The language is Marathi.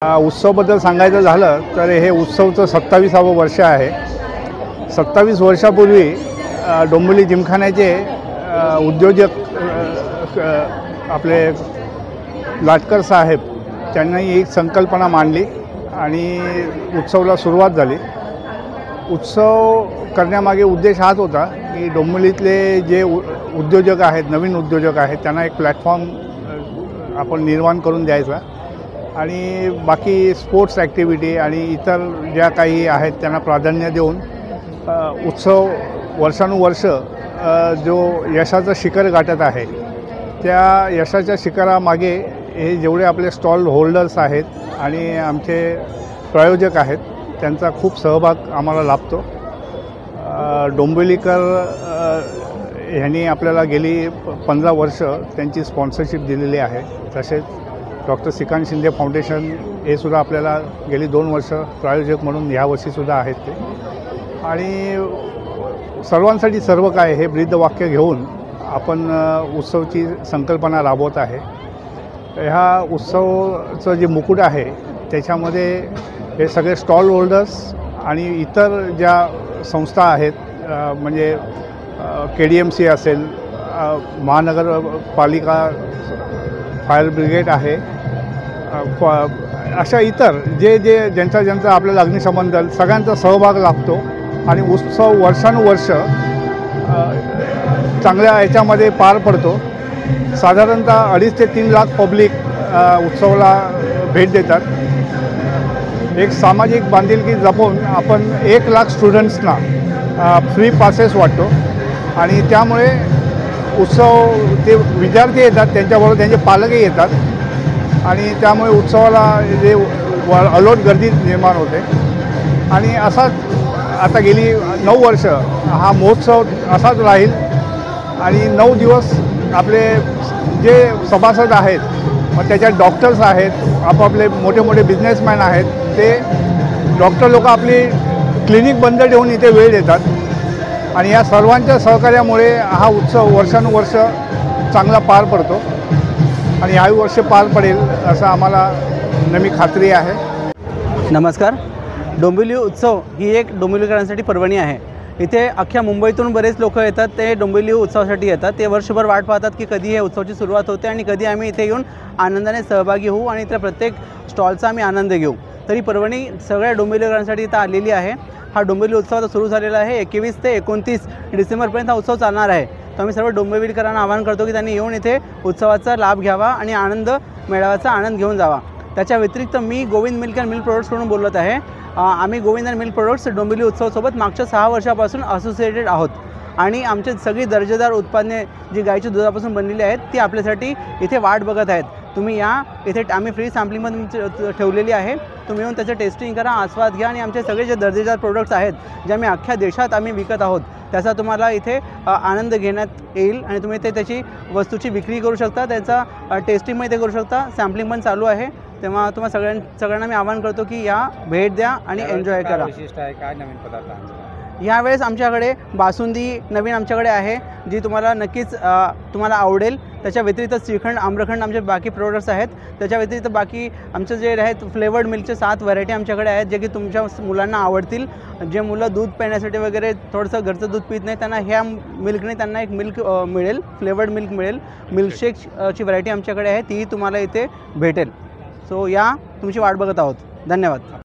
उत्सवाबद्दल सांगायचं झालं तर हे उत्सवचं 27वे वर्ष आहे। 27 वर्षापूर्वी डोंबिवली जिमखान्याचे उद्योजक आपले लाटकर साहेब त्यांनी एक संकल्पना मांडली आणि उत्सवाला सुरुवात झाली। उत्सव करण्यामागे उद्देश हाच होता की डोंबिवलीतले जे उद्योजक आहेत, नवीन उद्योजक आहेत, त्यांना एक प्लॅटफॉर्म आपण निर्माण करून द्यायचा आणि बाकी स्पोर्ट्स ॲक्टिव्हिटी आणि इतर ज्या काही आहेत त्यांना प्राधान्य देऊन उत्सव वर्षानुवर्ष जो यशाचं शिखर गाठत आहे, त्या यशाच्या शिखरामागे हे जेवढे आपले स्टॉल होल्डर्स आहेत आणि आमचे प्रायोजक आहेत त्यांचा खूप सहभाग आम्हाला लाभतो। डोंबिवलीकर ह्यांनी आपल्याला गेली 15 वर्ष त्यांची स्पॉन्सरशिप दिलेली आहे। तसेच डॉक्टर श्रीकांत शिंदे फाउंडेशन हे सुद्धा आपल्याला गेली 2 वर्ष प्रायोजक म्हणून यावर्षीसुद्धा आहेत ते। आणि सर्वांसाठी सर्व काय हे ब्रीदवाक्य घेऊन आपण उत्सवची संकल्पना राबवत आहे। ह्या उत्सवचं जे मुकुट आहे त्याच्यामध्ये हे सगळे स्टॉल होल्डर्स आणि इतर ज्या संस्था आहेत, म्हणजे KDMC असेल, महानगरपालिका, फायर ब्रिगेड आहे, अशा इतर ज्यांचा आपल्याला अग्निशमन दल सगळ्यांचा सहभाग लागतो आणि उत्सव वर्षानुवर्ष चांगल्या याच्यामध्ये पार पडतो। साधारणतः 2.5 ते 3 लाख पब्लिक उत्सवाला भेट देतात। एक सामाजिक बांधिलकी जपून आपण 1 लाख स्टुडंट्सना फ्री पासेस वाटतो आणि त्यामुळे उत्सव ते विद्यार्थी येतात, त्यांच्याबरोबर त्यांचे पालकही येतात आणि त्यामुळे उत्सवाला जे अलोट गर्दी निर्माण होते। आणि असाच आता गेली 9 वर्ष हा महोत्सव असाच राहील आणि 9 दिवस आपले जे सभासद आहेत, मग त्याच्यात डॉक्टर्स आहेत, आपापले मोठे मोठे बिझनेसमॅन आहेत, ते डॉक्टर लोक आपली क्लिनिक बंद ठेवून इथे वेळ देतात आणि या सर्वांच्या सहकार्यामुळे हा उत्सव वर्षानुवर्ष चांगला पार पडतो आणि याही वर्ष पार पडेल असं आम्हाला नेहमी खात्री आहे। नमस्कार। डोंबिवली उत्सव ही एक डोंबिवलीकरांसाठी पर्वणी आहे। इथे अख्ख्या मुंबईतून बरेच लोक येतात, ते डोंबिवली उत्सवासाठी येतात। ते वर्षभर वाट पाहतात की कधी हे उत्सवाची सुरुवात होते आणि कधी आम्ही इथे येऊन आनंदाने सहभागी होऊ आणि इथल्या प्रत्येक स्टॉलचा आम्ही आनंद घेऊ। तरी पर्वणी सगळ्या डोंबिवलीकरांसाठी इथं आलेली आहे। हा डोंबिवली उत्सव आता सुरू झालेला आहे। 21 ते 29 डिसेंबरपर्यंत हा उत्सव चालणार आहे। तर आम्ही सर्व डोंबिवलीकरांना आवाहन करतो की त्यांनी येऊन इथे उत्सवाचा लाभ घ्यावा आणि आनंद मेळाव्याचा आनंद घेऊन जावा। त्याच्या व्यतिरिक्त मी गोविंद मिल्क अँड मिल्क प्रोडक्ट्सकडून बोलत आहे। आम्ही Govind and milk products Dombivli उत्सवासोबत मागच्या 6 वर्षापासून असोसिएटेड आहोत आणि आमचे सगळी दर्जेदार उत्पादने जी गाईच्या दुधापासून बनलेली आहेत ती आपल्यासाठी इथे वाट बघत आहेत। तुम्ही या, इथे आम्ही फ्री सॅम्पलिंगमध्ये ठेवलेली आहे। तुम्ही येऊन त्याचं टेस्टिंग करा, आस्वाद घ्या आणि आमचे सगळे जे दर्जेदार प्रोडक्ट्स आहेत जे आम्ही अख्ख्या देशात आम्ही विकत आहोत त्याचा तुम्हाला इथे आनंद घेण्यात येईल आणि तुम्ही इथे त्याची वस्तूची विक्री करू शकता, त्याचा टेस्टिंग इथे करू शकता, सॅम्पलिंग पण चालू आहे। तेव्हा तुम्हाला सगळ्यांना मी आवाहन करतो की या, भेट द्या आणि एन्जॉय करा। विशिष्ट आहे काय नवीन पदार्थ यावेळेस आमच्याकडे बासुंदी नवीन आमच्याकडे आहे जी तुम्हाला नक्कीच तुम्हाला आवडेल। त्याच्या व्यतिरिक्त श्रीखंड, आम्रखंड आमचे बाकी प्रोडक्ट्स आहेत। त्याच्या व्यतिरिक्त बाकी आमचे जे आहेत फ्लेवर्ड मिल्कचे 7 व्हरायटी आमच्याकडे आहेत जे की तुमच्या मुलांना आवडतील। जे मुलं दूध पिण्यासाठी वगैरे थोडंसं घरचं दूध पित नाही त्यांना ह्या मिल्कने त्यांना एक मिल्क मिळेल, फ्लेवर्ड मिल्क मिळेल। मिल्कशेकची व्हरायटी आमच्याकडे आहे, तीही तुम्हाला इथे भेटेल। सो या, तुमची वाट बघत आहोत। धन्यवाद।